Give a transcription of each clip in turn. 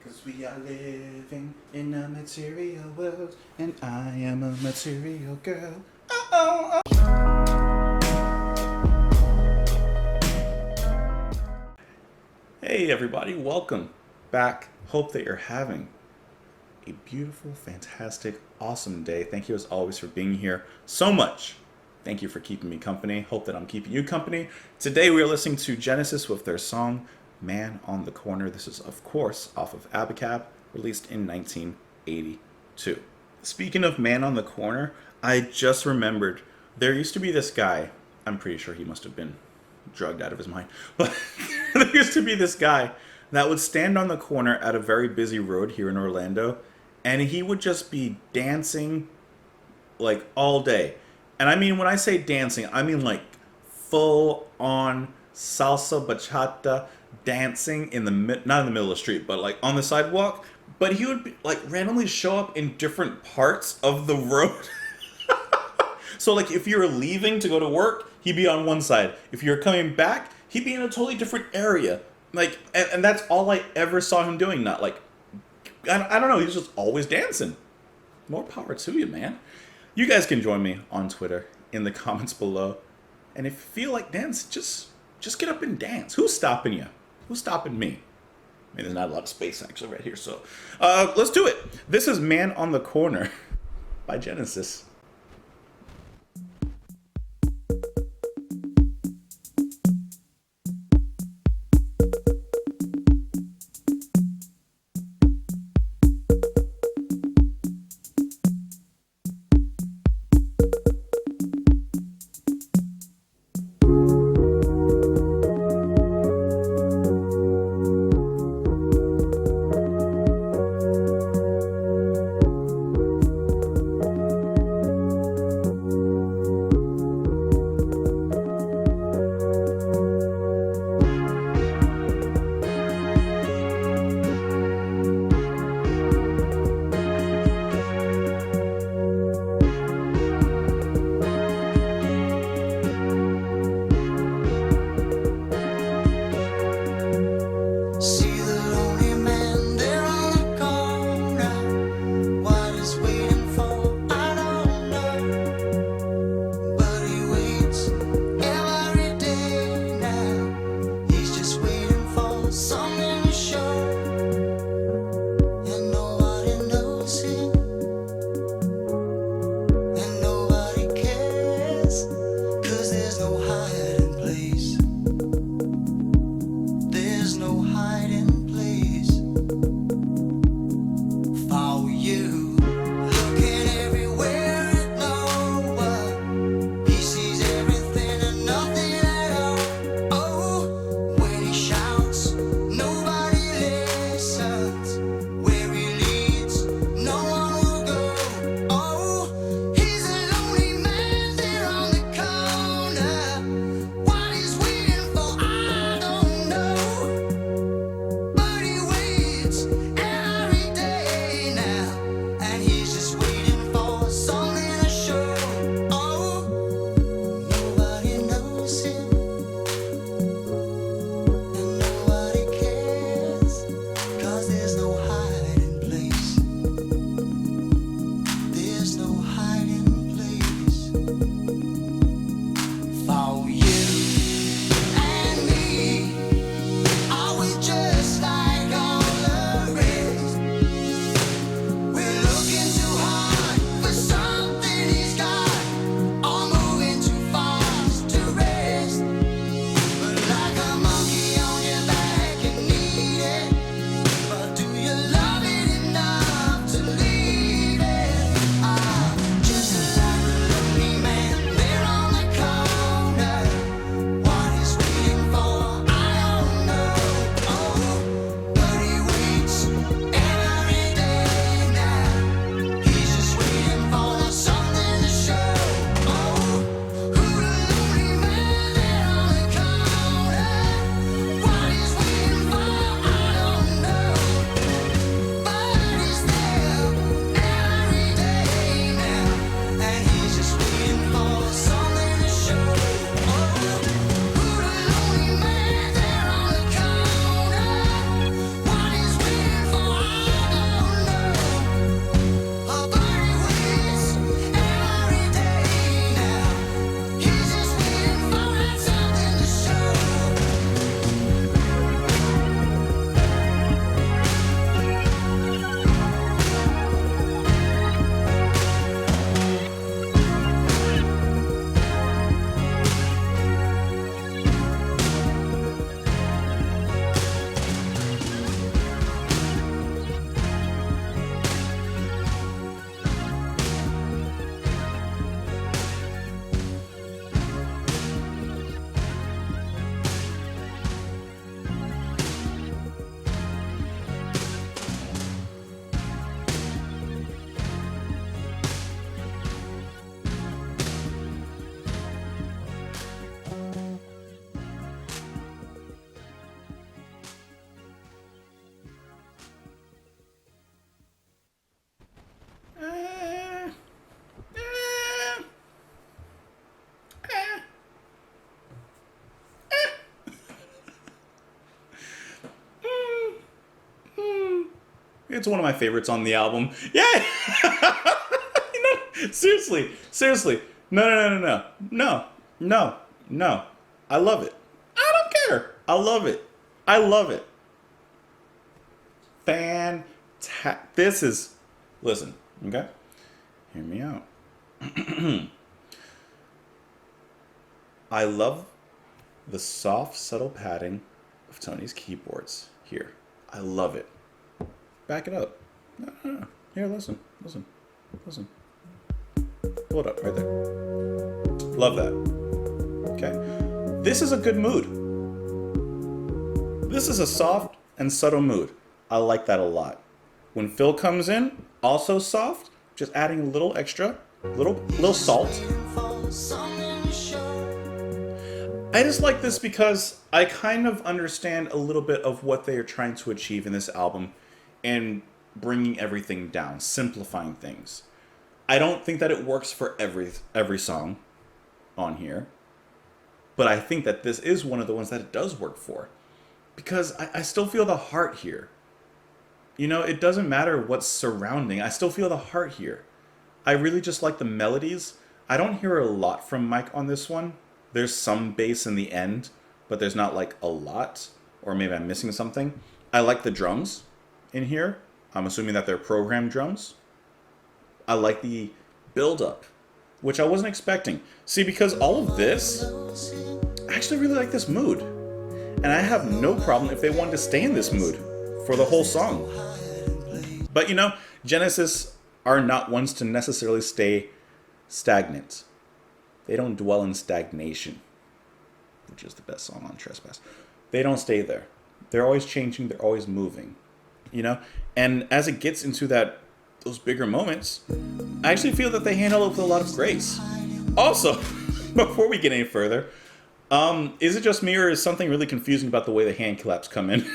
Cause we are living in a material world, and I am a material girl. Oh, oh, oh. Hey everybody, welcome back. Hope that you're having a beautiful, fantastic, awesome day. Thank you as always for being here so much. Thank you for keeping me company. Hope that I'm keeping you company. Today we are listening to Genesis with their song Man on the Corner. This is, of course, off of Abacab, released in 1982. Speaking of Man on the Corner, I just remembered there used to be this guy. I'm pretty sure he must have been drugged out of his mind. But there used to be this guy that would stand on the corner at a very busy road here in Orlando, and he would just be dancing like all day. And I mean, when I say dancing, I mean like full on salsa bachata dancing in the not in the middle of the street, but like on the sidewalk. But he would be, like randomly show up in different parts of the road. So like if you were leaving to go to work, he'd be on one side. If you're coming back, he'd be in a totally different area. Like, and that's all I ever saw him doing. Not like, I don't know. He was just always dancing. More power to you, man. You guys can join me on Twitter in the comments below. And if you feel like dance, just get up and dance. Who's stopping you? Who's stopping me? I mean, there's not a lot of space actually right here. So let's do it. This is Man on the Corner by Genesis. It's one of my favorites on the album. Yeah. Seriously, seriously. No, no, no, no, no, no, no. I love it. I don't care. I love it. I love it. Fantastic. This is. Listen, okay? Hear me out. I love the soft, subtle padding of Tony's keyboards here. I love it. Back it up. No, no, no. Here, listen, listen, listen. Pull it up right there. Love that. Okay. This is a good mood. This is a soft and subtle mood. I like that a lot. When Phil comes in, also soft, just adding a little extra, little salt. I just like this because I kind of understand a little bit of what they are trying to achieve in this album and bringing everything down, simplifying things. I don't think that it works for every song on here, but I think that this is one of the ones that it does work for because I still feel the heart here. You know, it doesn't matter what's surrounding. I still feel the heart here. I really just like the melodies. I don't hear a lot from Mike on this one. There's some bass in the end, but there's not like a lot, or maybe I'm missing something. I like the drums in here. I'm assuming that they're programmed drums. I like the build-up, which I wasn't expecting. See, because all of this, I actually really like this mood. And I have no problem if they wanted to stay in this mood for the whole song. But you know, Genesis are not ones to necessarily stay stagnant. They don't dwell in stagnation, which is the best song on Trespass. They don't stay there. They're always changing. They're always moving, you know? And as it gets into those bigger moments, I actually feel that they handle it with a lot of grace. Also, before we get any further, is it just me or is something really confusing about the way the hand claps come in?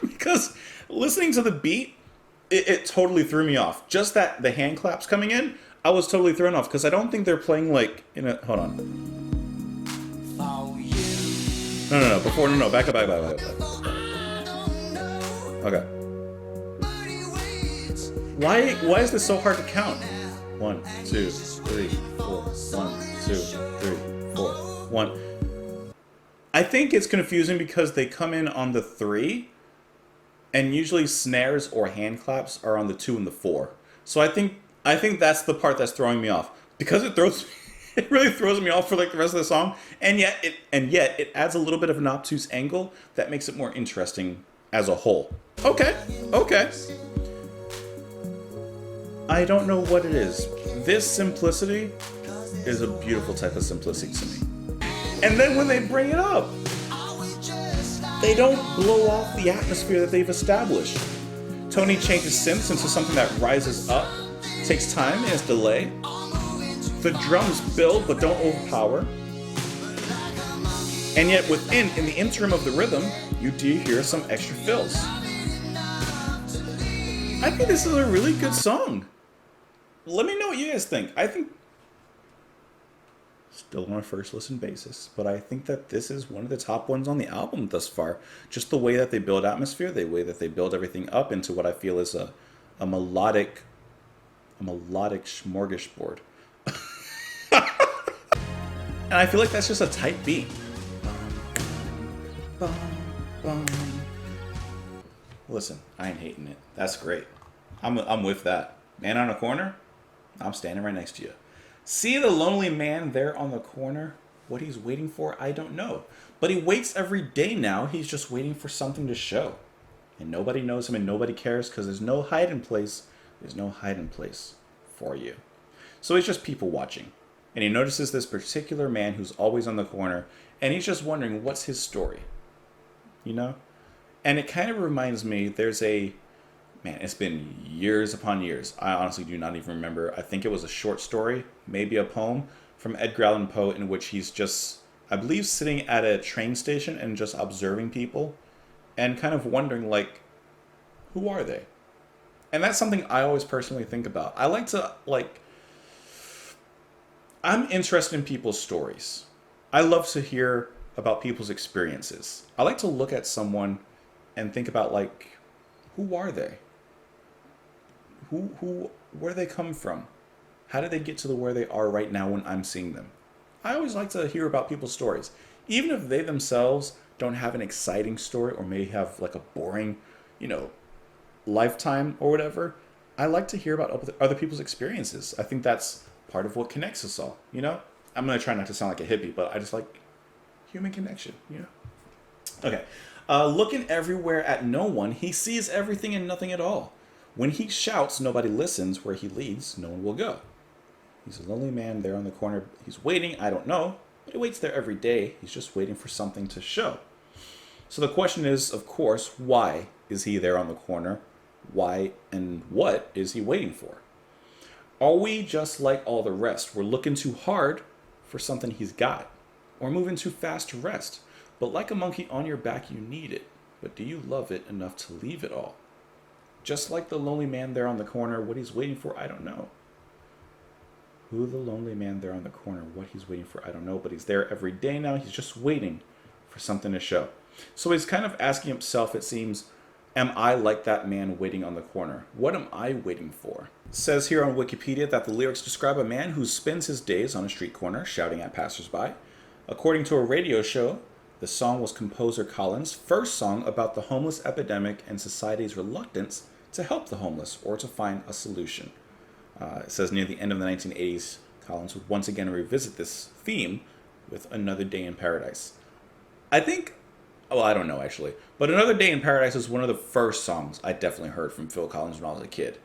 Because listening to the beat, it totally threw me off. Just that the hand claps coming in, I was totally thrown off because I don't think they're playing like in a. Hold on. No. Before, no. Back up. Okay. Why is this so hard to count? 1, 2, 3, 4. 1, 2, 3, 4. 1. I think it's confusing because they come in on the 3, and usually snares or hand claps are on the 2 and the 4. So I think that's the part that's throwing me off because it really throws me off for like the rest of the song, and yet it adds a little bit of an obtuse angle that makes it more interesting as a whole. Okay. I don't know what it is. This simplicity is a beautiful type of simplicity to me. And then when they bring it up, they don't blow off the atmosphere that they've established. Tony changes synths into something that rises up, takes time and its delay. The drums build but don't overpower. And yet in the interim of the rhythm, you do hear some extra fills. I think this is a really good song. Let me know what you guys think. I think, still on a first listen basis, but I think that this is one of the top ones on the album thus far. Just the way that they build atmosphere, the way that they build everything up into what I feel is a melodic smorgasbord. And I feel like that's just a tight beat. Listen, I ain't hating it. That's great. I'm with that. Man on a corner, I'm standing right next to you. See the lonely man there on the corner? What he's waiting for, I don't know. But he waits every day now. He's just waiting for something to show. And nobody knows him and nobody cares because there's no hiding place. There's no hiding place for you. So it's just people watching. And he notices this particular man who's always on the corner. And he's just wondering, what's his story? You know? And it kind of reminds me, it's been years upon years. I honestly do not even remember. I think it was a short story, maybe a poem from Edgar Allan Poe in which he's just, I believe, sitting at a train station and just observing people and kind of wondering, like, who are they? And that's something I always personally think about. I like to, I'm interested in people's stories. I love to hear about people's experiences. I like to look at someone and think about, who are they? where do they come from? How did they get to the where they are right now when I'm seeing them? I always like to hear about people's stories. Even if they themselves don't have an exciting story or may have like a boring, you know, lifetime or whatever, I like to hear about other people's experiences. I think that's part of what connects us all, you know? I'm going to try not to sound like a hippie, but I just like human connection, you know? Okay. Looking everywhere at no one, he sees everything and nothing at all. When he shouts, nobody listens. Where he leads, no one will go. He's a lonely man there on the corner. He's waiting, I don't know, but he waits there every day. He's just waiting for something to show. So the question is, of course, why is he there on the corner? Why and what is he waiting for? Are we just like all the rest? We're looking too hard for something he's got, or moving too fast to rest. But like a monkey on your back, you need it. But do you love it enough to leave it all? Just like the lonely man there on the corner, what he's waiting for, I don't know. Who the lonely man there on the corner, what he's waiting for, I don't know. But he's there every day now. He's just waiting for something to show. So he's kind of asking himself, it seems, am I like that man waiting on the corner? What am I waiting for? It says here on Wikipedia that the lyrics describe a man who spends his days on a street corner shouting at passersby. According to a radio show, the song was composer Collins' first song about the homeless epidemic and society's reluctance to help the homeless or to find a solution. It says near the end of the 1980s, Collins would once again revisit this theme with Another Day in Paradise. I think, well, I don't know actually, but Another Day in Paradise is one of the first songs I definitely heard from Phil Collins when I was a kid.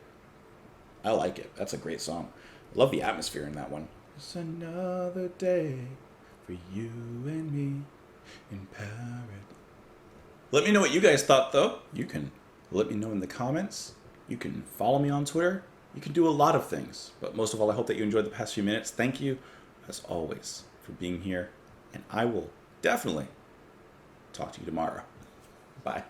I like it. That's a great song. I love the atmosphere in that one. It's another day for you and me in paradise. Let me know what you guys thought, though. You can let me know in the comments. You can follow me on Twitter. You can do a lot of things. But most of all, I hope that you enjoyed the past few minutes. Thank you, as always, for being here. And I will definitely talk to you tomorrow. Bye.